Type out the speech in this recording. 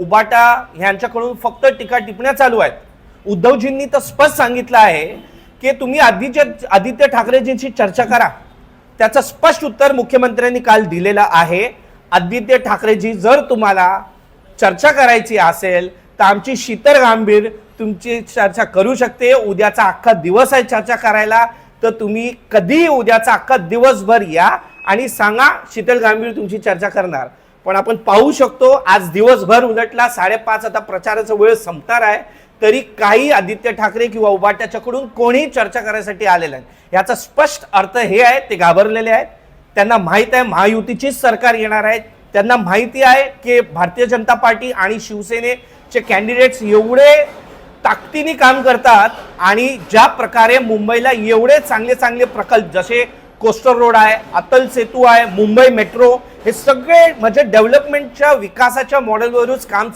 उबाटा यांच्याकडून फक्त टीका टिप्पण्या चालू आहेत. उद्धवजींनी तर स्पष्ट सांगितलं आहे की तुम्ही आदित्य ठाकरेजींशी चर्चा करा. त्याचं स्पष्ट उत्तर मुख्यमंत्र्यांनी काल दिलेलं आहे. आदित्य ठाकरेजी जर तुम्हाला चर्चा करायची असेल तर आमची शीतल गांभीर तुमची चर्चा करू शकते. उद्याचा अख्खा दिवस आहे चर्चा करायला, तर तुम्ही कधी उद्याचा अख्खा दिवसभर या आणि सांगा, शीतल गांभीर तुमची चर्चा करणार. पण आपण पाहू शकतो आज दिवसभर उलटला, 5:30 आता प्रचाराचा वेळ संपणार आहे, तरी काही आदित्य ठाकरे किंवा उबाट्याच्याकडून कोणी चर्चा करायसाठी आलेलं नाही. याचा स्पष्ट अर्थ हे आहे ते घाबरलेले आहेत. त्यांना माहित आहे महायुतीचीच सरकार येणार आहे. त्यांना माहिती आहे की भारतीय जनता पार्टी आणि शिवसेनेचे कॅन्डिडेट्स एवढे ताकदीने काम करतात आणि ज्या प्रकारे मुंबईला एवढे चांगले चांगले प्रकल्प जसे कोस्टर रोड आहे, अटल सेतू आहे, मुंबई मेट्रो, हे सगळे म्हणजे डेव्हलपमेंटच्या विकासाच्या मॉडेलवरच काम